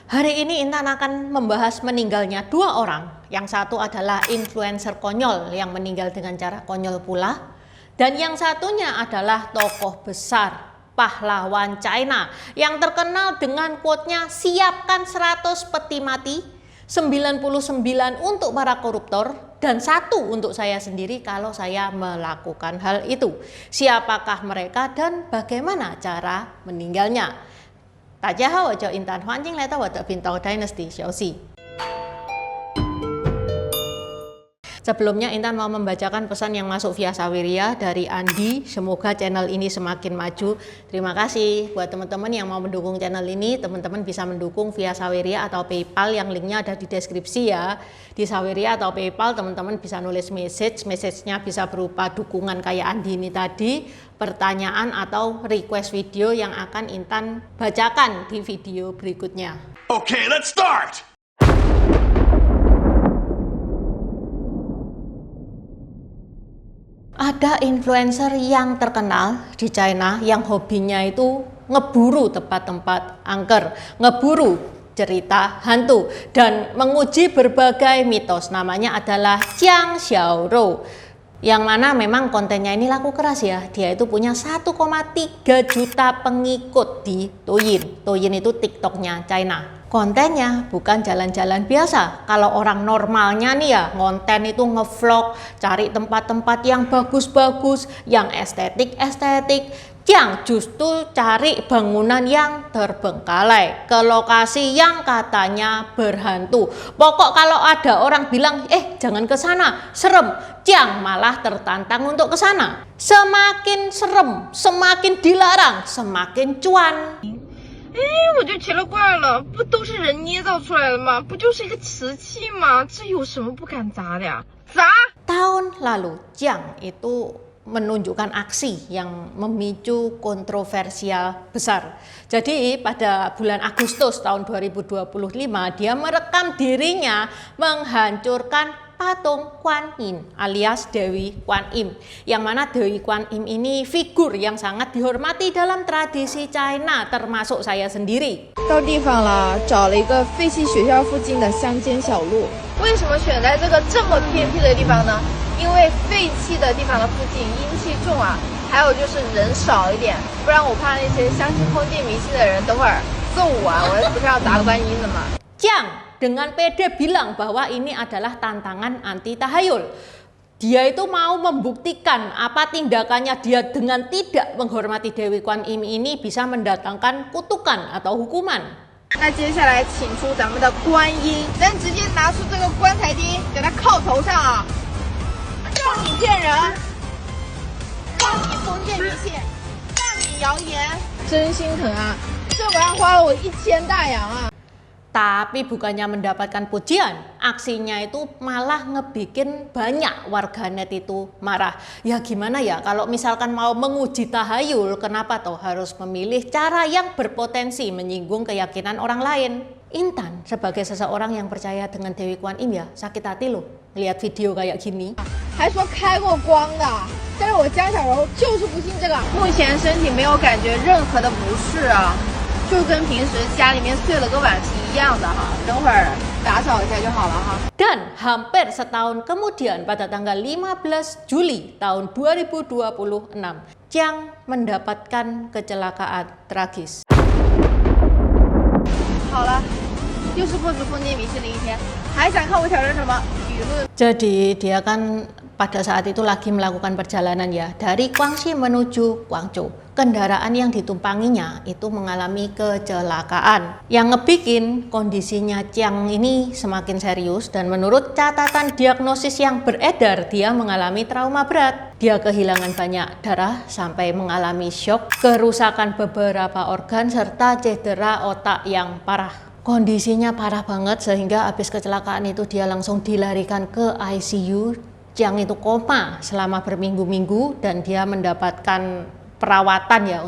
Hari ini Intan akan membahas meninggalnya dua orang. Yang satu adalah influencer konyol yang meninggal dengan cara konyol pula. Dan yang satunya adalah tokoh besar, pahlawan China yang terkenal dengan quote-nya siapkan 100 peti mati, 99 untuk para koruptor, dan 1 untuk saya sendiri kalau saya melakukan hal itu. Siapakah mereka dan bagaimana cara meninggalnya? 大家好，我叫Intan，欢迎来到我的频道 Dynasty 消息。Sebelumnya Intan mau membacakan pesan yang masuk via Saweria dari Andi. Semoga channel ini semakin maju. Terima kasih buat teman-teman yang mau mendukung channel ini. Teman-teman bisa mendukung via Saweria atau PayPal yang linknya ada di deskripsi ya. Di Saweria atau PayPal teman-teman bisa nulis message-nya bisa berupa dukungan kayak Andi ini tadi, pertanyaan atau request video yang akan Intan bacakan di video berikutnya. Okay, let's start! Ada influencer yang terkenal di China yang hobinya itu ngeburu tempat-tempat angker, ngeburu cerita hantu, dan menguji berbagai mitos. Namanya adalah Jiang Xiaorou, yang mana memang kontennya ini laku keras ya. Dia itu punya 1,3 juta pengikut di Douyin. Douyin itu TikToknya China. Kontennya bukan jalan-jalan biasa. Kalau orang normalnya nih ya, konten itu ngevlog, cari tempat-tempat yang bagus-bagus, yang estetik-estetik. Yang justru cari bangunan yang terbengkalai, ke lokasi yang katanya berhantu. Pokok kalau ada orang bilang, jangan ke sana, serem, Jiang malah tertantang untuk ke sana. Semakin serem, semakin dilarang, semakin cuan. 我就奇了怪了，不都是人捏造出来的吗？不就是一个瓷器吗？这有什么不敢砸的呀？砸！ Tahun lalu, Jiang itu menunjukkan aksi yang memicu kontroversial besar. Jadi pada bulan Agustus tahun 2025 dia merekam dirinya menghancurkan patung Kuan Yin alias Dewi Kuan Im, yang mana Dewi Kuan Im ini figur yang sangat dihormati dalam tradisi China, termasuk saya sendiri. 到地方了，找了一个废弃学校附近的乡间小路。为什么选在这个这么偏僻的地方呢？因为废弃的地方的附近阴气重啊，还有就是人少一点，不然我怕那些相信封建迷信的人等会儿揍我啊！我不是要砸观音的吗？ Jiang dengan pede bilang bahwa ini adalah tantangan anti tahayul. Dia itu mau membuktikan apa tindakannya dia dengan tidak menghormati Dewi Kuan Im ini bisa mendatangkan kutukan atau hukuman. 那接下来请出咱们的观音，咱直接拿出这个棺材钉给它靠头上啊！让你骗人，让你封建迷信，让你谣言，真心疼啊！这玩意花了我1000大洋啊！ Tapi bukannya mendapatkan pujian, aksinya itu malah ngebikin banyak warganet itu marah. Ya gimana ya, kalau misalkan mau menguji tahayul, kenapa toh harus memilih cara yang berpotensi menyinggung keyakinan orang lain? Intan sebagai seseorang yang percaya dengan Dewi Kuan Im ya, sakit hati loh lihat video kayak gini. 还说开过光的，但是我江小柔就是不信这个。目前身体没有感觉任何的不适啊。 就跟平时家里面碎了个碗是一样的哈，等会儿打扫一下就好了哈。 Dan hampir setahun kemudian pada tanggal 15 Juli tahun 2026, Jiang mendapatkan kecelakaan tragis. 好了，又是不止封建迷信的一天，还想看我挑战什么舆论？ Jadi dia kan pada saat itu lagi melakukan perjalanan ya dari Guangxi menuju Guangzhou. Kendaraan yang ditumpanginya itu mengalami kecelakaan yang ngebikin kondisinya Jiang ini semakin serius, dan menurut catatan diagnosis yang beredar dia mengalami trauma berat. Dia kehilangan banyak darah sampai mengalami syok, kerusakan beberapa organ serta cedera otak yang parah. Kondisinya parah banget sehingga habis kecelakaan itu dia langsung dilarikan ke ICU. Jiang itu koma selama berminggu-minggu dan dia mendapatkan perawatan ya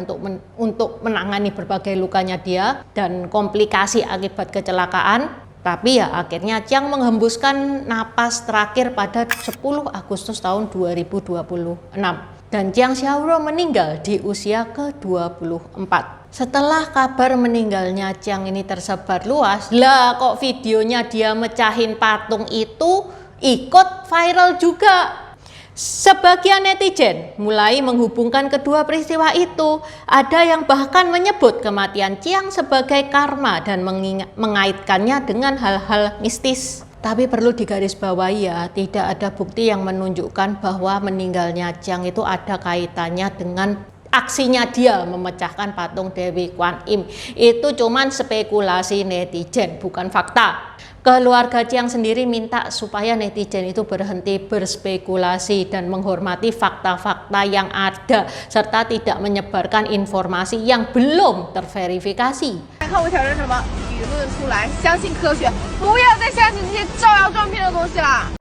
untuk menangani berbagai lukanya dia dan komplikasi akibat kecelakaan. Tapi ya akhirnya Jiang menghembuskan napas terakhir pada 10 Agustus tahun 2026. Dan Jiang Xiaorong meninggal di usia ke-24. Setelah kabar meninggalnya Jiang ini tersebar luas, lah kok videonya dia mecahin patung itu ikut viral juga. Sebagian netizen mulai menghubungkan kedua peristiwa itu. Ada yang bahkan menyebut kematian Jiang sebagai karma dan mengaitkannya dengan hal-hal mistis. Tapi perlu digarisbawahi ya, tidak ada bukti yang menunjukkan bahwa meninggalnya Jiang itu ada kaitannya dengan aksinya dia memecahkan patung Dewi Kwan Im. Itu cuman spekulasi netizen, bukan fakta. Keluarga Jiang sendiri minta supaya netizen itu berhenti berspekulasi dan menghormati fakta-fakta yang ada, serta tidak menyebarkan informasi yang belum terverifikasi. 看我挑战什么舆论出来，相信科学，不要再相信这些招摇撞骗的东西啦。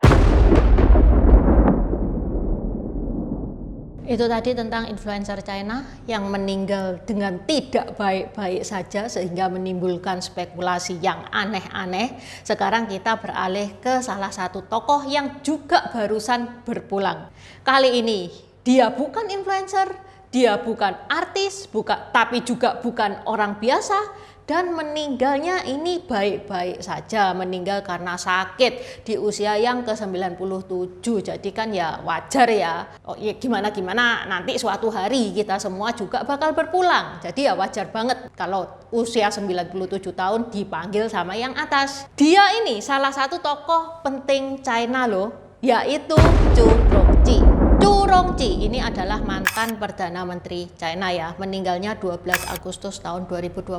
Itu tadi tentang influencer China yang meninggal dengan tidak baik-baik saja sehingga menimbulkan spekulasi yang aneh-aneh. Sekarang kita beralih ke salah satu tokoh yang juga barusan berpulang. Kali ini dia bukan influencer, dia bukan artis, tapi juga bukan orang biasa. Dan meninggalnya ini baik-baik saja, meninggal karena sakit di usia yang ke-97. Jadi kan ya wajar ya, ya gimana-gimana nanti suatu hari kita semua juga bakal berpulang. Jadi ya wajar banget kalau usia 97 tahun dipanggil sama yang atas. Dia ini salah satu tokoh penting China loh, yaitu Zhu Rongji. Zhu Rongji ini adalah mantan Perdana Menteri China ya, meninggalnya 12 Agustus tahun 2026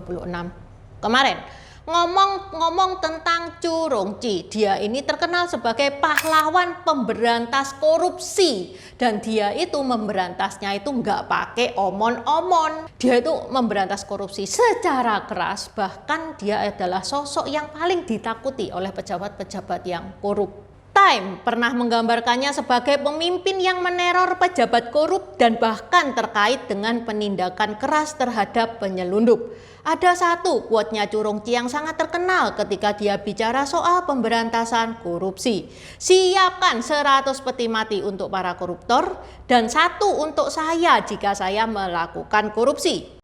kemarin. Ngomong-ngomong tentang Zhu Rongji, dia ini terkenal sebagai pahlawan pemberantas korupsi. Dan dia itu memberantasnya itu nggak pakai omon-omon. Dia itu memberantas korupsi secara keras, bahkan dia adalah sosok yang paling ditakuti oleh pejabat-pejabat yang korup. Time pernah menggambarkannya sebagai pemimpin yang meneror pejabat korup dan bahkan terkait dengan penindakan keras terhadap penyelundup. Ada satu quote-nya Zhu Rongji yang sangat terkenal ketika dia bicara soal pemberantasan korupsi. Siapkan 100 peti mati untuk para koruptor dan 1 untuk saya jika saya melakukan korupsi.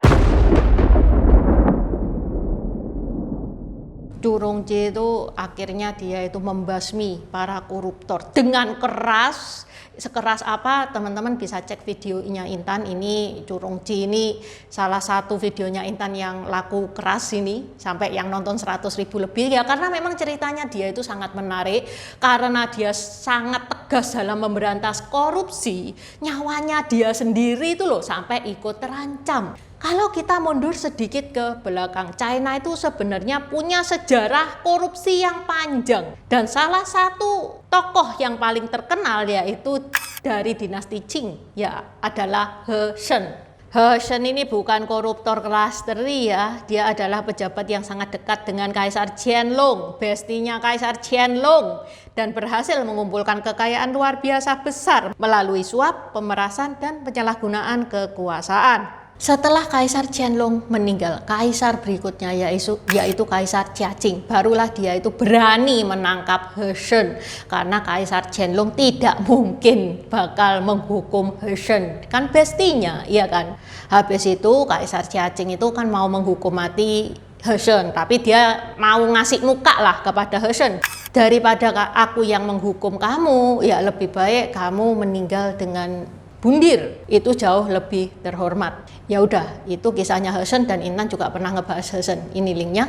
Zhu Rongji itu akhirnya dia itu membasmi para koruptor dengan keras. Sekeras apa teman-teman bisa cek videonya Intan. Ini Zhu Rongji ini salah satu videonya Intan yang laku keras ini, sampai yang nonton 100.000 lebih ya, karena memang ceritanya dia itu sangat menarik karena dia sangat tegas dalam memberantas korupsi. Nyawanya dia sendiri itu loh sampai ikut terancam. Kalau kita mundur sedikit ke belakang, China itu sebenarnya punya sejarah korupsi yang panjang. Dan salah satu tokoh yang paling terkenal yaitu dari dinasti Qing, ya adalah He Shen. He Shen ini bukan koruptor kelas teri ya, dia adalah pejabat yang sangat dekat dengan Kaisar Qianlong, bestinya Kaisar Qianlong, dan berhasil mengumpulkan kekayaan luar biasa besar melalui suap, pemerasan, dan penyalahgunaan kekuasaan. Setelah Kaisar Qianlong meninggal, kaisar berikutnya yaitu Kaisar Jiaqing. Barulah dia itu berani menangkap He Shen, karena Kaisar Qianlong tidak mungkin bakal menghukum He Shen, kan bestinya, iya kan. Habis itu Kaisar Jiaqing itu kan mau menghukum mati He Shen, tapi dia mau ngasih muka lah kepada He Shen. Daripada aku yang menghukum kamu, ya lebih baik kamu meninggal dengan bundir, itu jauh lebih terhormat. Ya udah, itu kisahnya He Shen dan Intan juga pernah ngebahas He Shen. Ini linknya.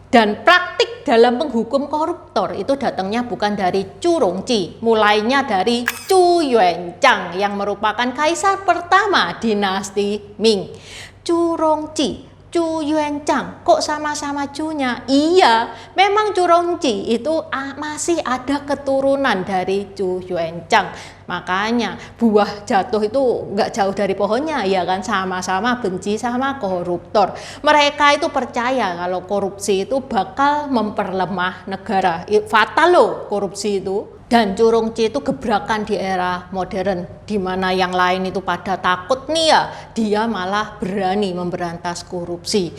Dan praktik dalam menghukum koruptor itu datangnya bukan dari Zhu Rongji, mulainya dari Zhu Yuanzhang yang merupakan kaisar pertama dinasti Ming. Zhu Rongji, Zhu Yuanzhang, kok sama-sama Zhu-nya? Iya, memang Zhu Rongji itu masih ada keturunan dari Zhu Yuanzhang. Makanya buah jatuh itu nggak jauh dari pohonnya, ya kan, sama-sama benci sama koruptor. Mereka itu percaya kalau korupsi itu bakal memperlemah negara. Fatal loh korupsi itu. Dan Zhu Rongji itu gebrakan di era modern, di mana yang lain itu pada takut nih ya, dia malah berani memberantas korupsi.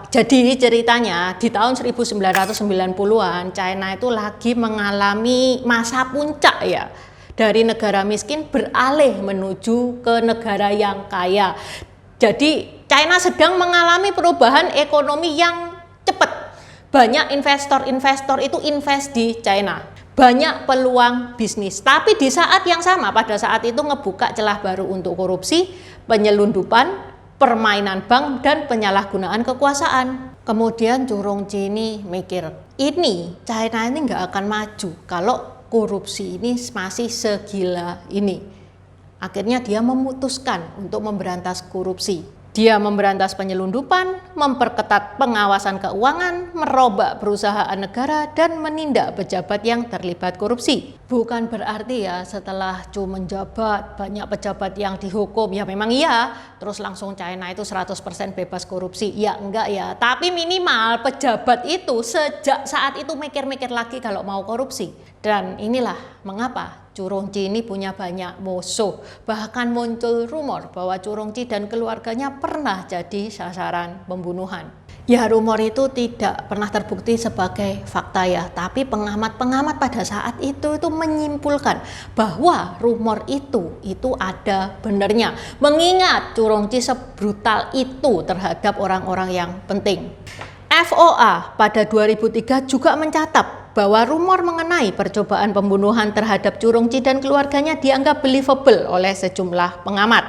Jadi ceritanya di tahun 1990-an China itu lagi mengalami masa puncak ya. dari negara miskin beralih menuju ke negara yang kaya. Jadi China sedang mengalami perubahan ekonomi yang cepat. Banyak investor-investor itu invest di China. Banyak peluang bisnis. Tapi di saat yang sama, pada saat itu ngebuka celah baru untuk korupsi, penyelundupan, permainan bank, dan penyalahgunaan kekuasaan. Kemudian Zhu Rongji ini mikir, ini China ini nggak akan maju kalau korupsi ini masih segila ini. Akhirnya dia memutuskan untuk memberantas korupsi. Dia memberantas penyelundupan, memperketat pengawasan keuangan, merombak perusahaan negara, dan menindak pejabat yang terlibat korupsi. Bukan berarti ya setelah Zhu menjabat, banyak pejabat yang dihukum. Ya memang iya, terus langsung China itu 100% bebas korupsi. Ya enggak ya, tapi minimal pejabat itu sejak saat itu mikir-mikir lagi kalau mau korupsi. Dan inilah mengapa Zhu Rongji ini punya banyak musuh. Bahkan muncul rumor bahwa Zhu Rongji dan keluarganya pernah jadi sasaran pembunuhan. Ya rumor itu tidak pernah terbukti sebagai fakta ya, tapi pengamat-pengamat pada saat itu menyimpulkan bahwa rumor itu ada benarnya. Mengingat Zhu Rongji sebrutal itu terhadap orang-orang yang penting. FOA pada 2003 juga mencatat bahwa rumor mengenai percobaan pembunuhan terhadap Zhu Rongji dan keluarganya dianggap believable oleh sejumlah pengamat.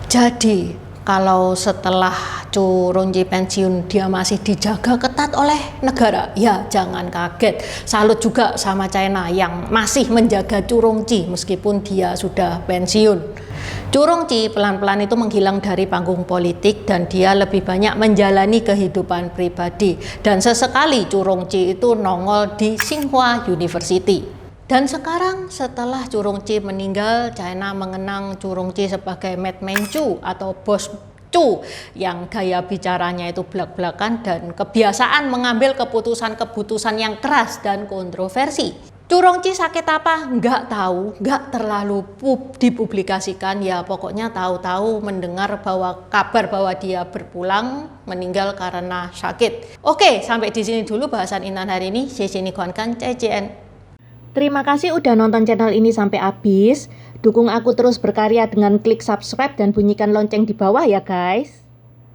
Jadi, kalau setelah Zhu Rongji pensiun dia masih dijaga ketat oleh negara, ya jangan kaget. Salut juga sama China yang masih menjaga Zhu Rongji meskipun dia sudah pensiun. Zhu Rongji pelan-pelan itu menghilang dari panggung politik dan dia lebih banyak menjalani kehidupan pribadi. Dan sesekali Zhu Rongji itu nongol di Tsinghua University. Dan sekarang setelah Zhu Rongji meninggal, China mengenang Zhu Rongji sebagai Madman Zhu atau bos Zhu yang gaya bicaranya itu blak-blakan dan kebiasaan mengambil keputusan-keputusan yang keras dan kontroversi. Zhu Rongji sakit apa? Nggak tahu, nggak terlalu dipublikasikan ya. Pokoknya tahu-tahu mendengar kabar bahwa dia berpulang meninggal karena sakit. Oke, sampai di sini dulu bahasan Intan hari ini. CCN. Terima kasih udah nonton channel ini sampai habis. Dukung aku terus berkarya dengan klik subscribe dan bunyikan lonceng di bawah ya guys.